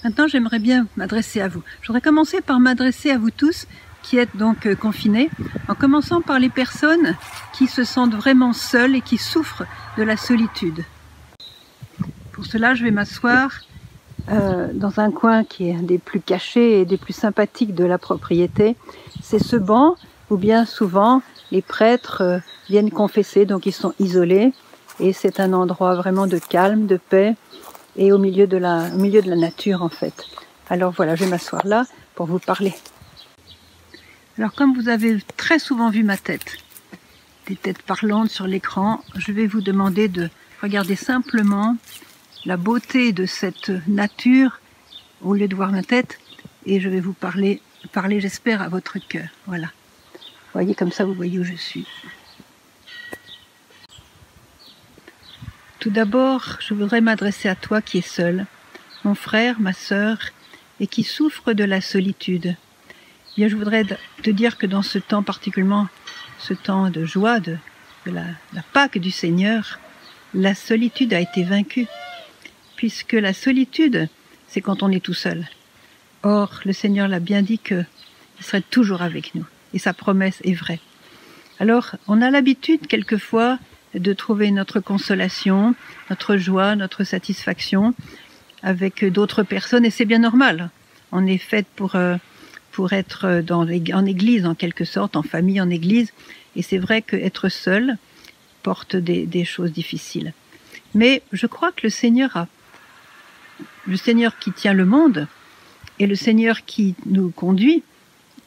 Maintenant, j'aimerais bien m'adresser à vous. Je voudrais commencer par m'adresser à vous tous qui êtes donc confinés, en commençant par les personnes qui se sentent vraiment seules et qui souffrent de la solitude. Pour cela, je vais m'asseoir dans un coin qui est un des plus cachés et des plus sympathiques de la propriété. C'est ce banc où bien souvent les prêtres viennent confesser, donc ils sont isolés. Et c'est un endroit vraiment de calme, de paix, et au milieu de la nature en fait. Alors voilà, je vais m'asseoir là pour vous parler. Alors comme vous avez très souvent vu ma tête, des têtes parlantes sur l'écran, je vais vous demander de regarder simplement la beauté de cette nature au lieu de voir ma tête, et je vais vous parler j'espère à votre cœur. Voilà. Vous voyez, comme ça vous voyez où je suis. Tout d'abord, je voudrais m'adresser à toi qui es seul, mon frère, ma sœur, et qui souffre de la solitude. Bien, je voudrais te dire que dans ce temps, particulièrement ce temps de joie, de la Pâque du Seigneur, la solitude a été vaincue, puisque la solitude, c'est quand on est tout seul. Or, le Seigneur l'a bien dit qu'il serait toujours avec nous, et sa promesse est vraie. Alors, on a l'habitude quelquefois de trouver notre consolation, notre joie, notre satisfaction avec d'autres personnes, et c'est bien normal. On est fait pour être en église en quelque sorte, en famille, en église, et c'est vrai qu'être seul porte des choses difficiles. Mais je crois que le Seigneur qui tient le monde et le Seigneur qui nous conduit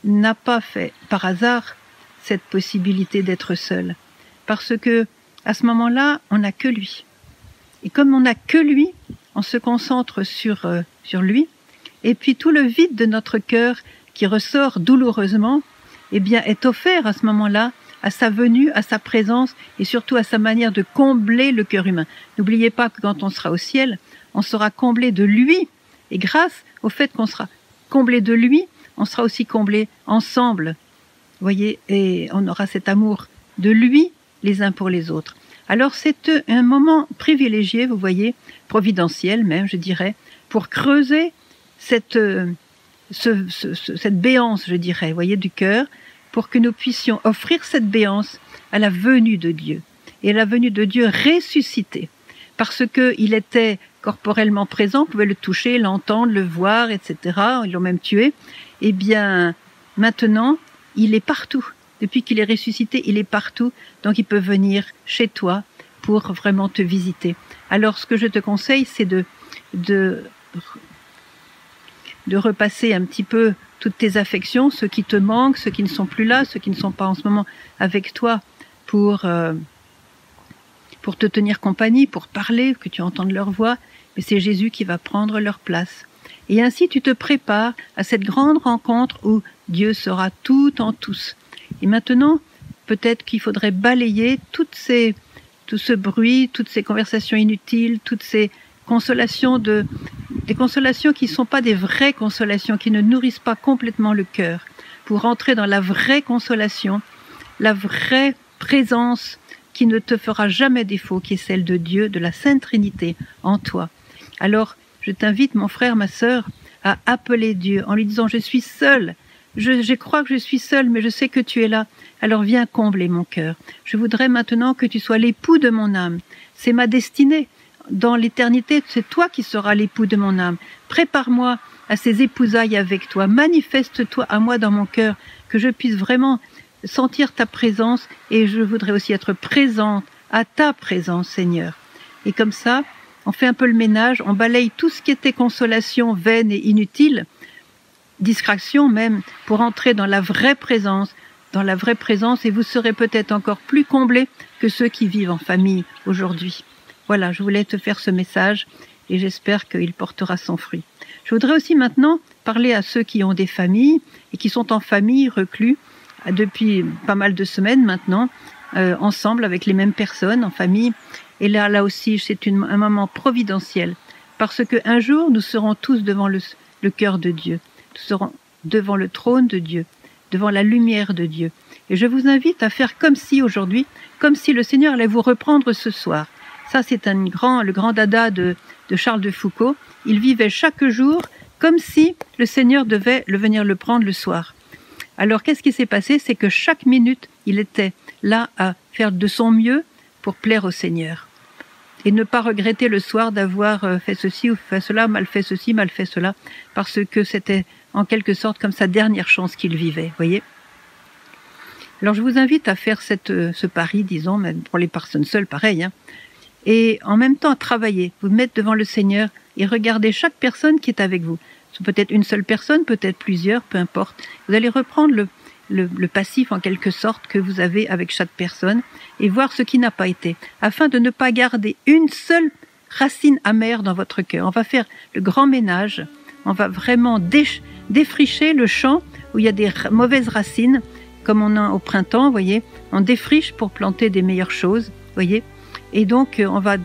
n'a pas fait par hasard cette possibilité d'être seul, parce que à ce moment-là, on n'a que lui. Et comme on n'a que lui, on se concentre sur lui. Et puis tout le vide de notre cœur qui ressort douloureusement, eh bien, est offert à ce moment-là à sa venue, à sa présence et surtout à sa manière de combler le cœur humain. N'oubliez pas que quand on sera au ciel, on sera comblé de lui. Et grâce au fait qu'on sera comblé de lui, on sera aussi comblé ensemble. Vous voyez, et on aura cet amour de lui les uns pour les autres. Alors c'est un moment privilégié, vous voyez, providentiel même, je dirais, pour creuser cette béance, je dirais, vous voyez, du cœur, pour que nous puissions offrir cette béance à la venue de Dieu, et à la venue de Dieu ressuscité, parce qu'il était corporellement présent, on pouvait le toucher, l'entendre, le voir, etc., ils l'ont même tué. Eh bien, maintenant, il est partout. Depuis qu'il est ressuscité, il est partout, donc il peut venir chez toi pour vraiment te visiter. Alors, ce que je te conseille, c'est de repasser un petit peu toutes tes affections, ceux qui te manquent, ceux qui ne sont plus là, ceux qui ne sont pas en ce moment avec toi, pour te tenir compagnie, pour parler, que tu entendes leur voix, mais c'est Jésus qui va prendre leur place. Et ainsi, tu te prépares à cette grande rencontre où Dieu sera tout en tous. Et maintenant, peut-être qu'il faudrait balayer tout ce bruit, toutes ces conversations inutiles, toutes ces consolations, des consolations qui ne sont pas des vraies consolations, qui ne nourrissent pas complètement le cœur, pour entrer dans la vraie consolation, la vraie présence qui ne te fera jamais défaut, qui est celle de Dieu, de la Sainte Trinité en toi. Alors, je t'invite, mon frère, ma sœur, à appeler Dieu en lui disant « Je suis seul ». Je crois que je suis seule, mais je sais que tu es là. Alors viens combler mon cœur. Je voudrais maintenant que tu sois l'époux de mon âme. C'est ma destinée. Dans l'éternité, c'est toi qui seras l'époux de mon âme. Prépare-moi à ces épousailles avec toi. Manifeste-toi à moi dans mon cœur, que je puisse vraiment sentir ta présence. Et je voudrais aussi être présente à ta présence, Seigneur. Et comme ça, on fait un peu le ménage, on balaye tout ce qui était consolation vaine et inutile, distraction même, pour entrer dans la vraie présence, et vous serez peut-être encore plus comblés que ceux qui vivent en famille aujourd'hui. Voilà, je voulais te faire ce message et j'espère qu'il portera son fruit. Je voudrais aussi maintenant parler à ceux qui ont des familles et qui sont en famille, reclus, depuis pas mal de semaines maintenant, ensemble avec les mêmes personnes en famille. Et là aussi, c'est un moment providentiel, parce qu'un jour, nous serons tous devant le cœur de Dieu. Nous serons devant le trône de Dieu, devant la lumière de Dieu. Et je vous invite à faire comme si aujourd'hui, comme si le Seigneur allait vous reprendre ce soir. Ça, c'est le grand dada de Charles de Foucault. Il vivait chaque jour comme si le Seigneur devait venir le prendre le soir. Alors qu'est-ce qui s'est passé? C'est que chaque minute, il était là à faire de son mieux pour plaire au Seigneur. Et ne pas regretter le soir d'avoir fait ceci ou fait cela, mal fait ceci, mal fait cela, parce que c'était en quelque sorte comme sa dernière chance qu'il vivait, voyez. Alors je vous invite à faire ce pari, disons, même pour les personnes seules, pareil, hein, et en même temps à travailler, vous mettre devant le Seigneur et regarder chaque personne qui est avec vous. C'est peut-être une seule personne, peut-être plusieurs, peu importe. Vous allez reprendre le passif en quelque sorte que vous avez avec chaque personne et voir ce qui n'a pas été, afin de ne pas garder une seule racine amère dans votre cœur. On va faire le grand ménage, on va vraiment défricher le champ où il y a des mauvaises racines, comme on a au printemps, voyez, on défriche pour planter des meilleures choses, voyez, et donc on va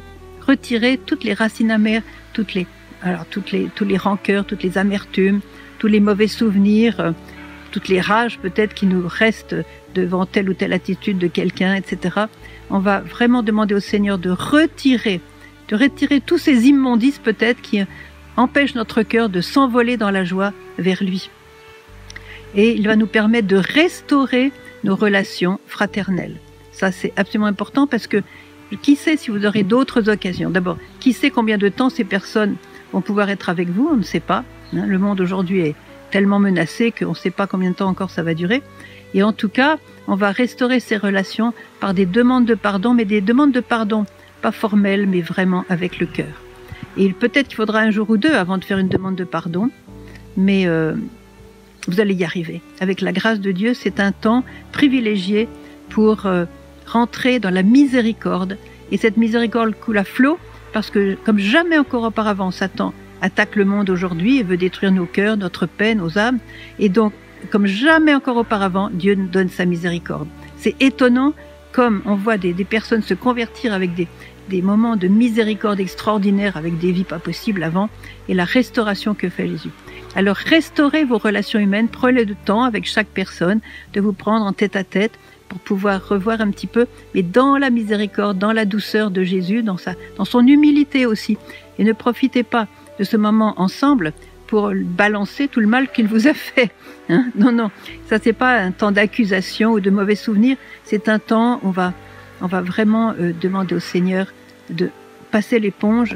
retirer toutes les racines amères, tous les rancœurs, toutes les amertumes, tous les mauvais souvenirs, toutes les rages peut-être qui nous restent devant telle ou telle attitude de quelqu'un, etc. On va vraiment demander au Seigneur de retirer tous ces immondices peut-être qui empêchent notre cœur de s'envoler dans la joie vers lui. Et il va nous permettre de restaurer nos relations fraternelles. Ça, c'est absolument important parce que qui sait si vous aurez d'autres occasions. D'abord, qui sait combien de temps ces personnes vont pouvoir être avec vous, on ne sait pas. Hein, le monde aujourd'hui est tellement menacé qu'on ne sait pas combien de temps encore ça va durer. Et en tout cas, on va restaurer ces relations par des demandes de pardon, mais des demandes de pardon pas formelles, mais vraiment avec le cœur. Et peut-être qu'il faudra un jour ou deux avant de faire une demande de pardon, mais vous allez y arriver. Avec la grâce de Dieu, c'est un temps privilégié pour rentrer dans la miséricorde. Et cette miséricorde coule à flot, parce que comme jamais encore auparavant, Satan attaque le monde aujourd'hui et veut détruire nos cœurs, notre paix, nos âmes. Et donc, comme jamais encore auparavant, Dieu nous donne sa miséricorde. C'est étonnant comme on voit des personnes se convertir avec des moments de miséricorde extraordinaires, avec des vies pas possibles avant, et la restauration que fait Jésus. Alors, restaurez vos relations humaines, prenez le temps avec chaque personne de vous prendre en tête à tête pour pouvoir revoir un petit peu, mais dans la miséricorde, dans la douceur de Jésus, dans son humilité aussi. Et ne profitez pas de ce moment ensemble pour balancer tout le mal qu'il vous a fait. Hein? Non, ça c'est pas un temps d'accusation ou de mauvais souvenirs, c'est un temps où on va vraiment demander au Seigneur de passer l'éponge.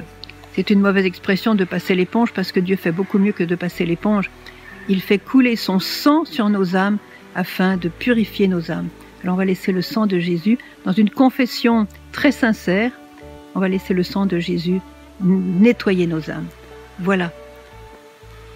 C'est une mauvaise expression de passer l'éponge parce que Dieu fait beaucoup mieux que de passer l'éponge. Il fait couler son sang sur nos âmes afin de purifier nos âmes. Alors on va laisser le sang de Jésus dans une confession très sincère. On va laisser le sang de Jésus nettoyer nos âmes. Voilà.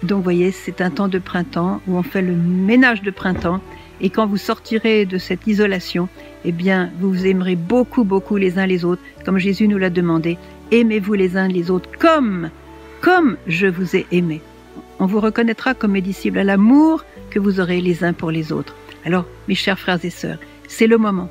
Donc vous voyez, c'est un temps de printemps où on fait le ménage de printemps. Et quand vous sortirez de cette isolation, eh bien, vous vous aimerez beaucoup, beaucoup les uns les autres, comme Jésus nous l'a demandé. Aimez-vous les uns les autres comme je vous ai aimé. On vous reconnaîtra comme mes disciples à l'amour que vous aurez les uns pour les autres. Alors, mes chers frères et sœurs, c'est le moment.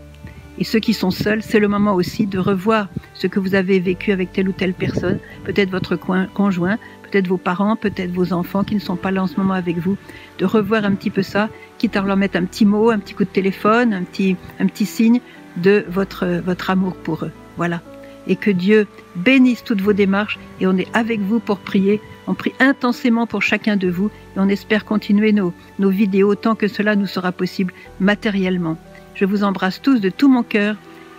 Et ceux qui sont seuls, c'est le moment aussi de revoir ce que vous avez vécu avec telle ou telle personne, peut-être votre conjoint, peut-être vos parents, peut-être vos enfants qui ne sont pas là en ce moment avec vous, de revoir un petit peu ça, quitte à leur mettre un petit mot, un petit coup de téléphone, un petit signe de votre amour pour eux. Voilà. Et que Dieu bénisse toutes vos démarches et on est avec vous pour prier. On prie intensément pour chacun de vous et on espère continuer nos vidéos tant que cela nous sera possible matériellement. Je vous embrasse tous de tout mon cœur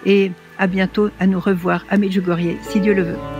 et à bientôt à nous revoir à Medjugorje, si Dieu le veut.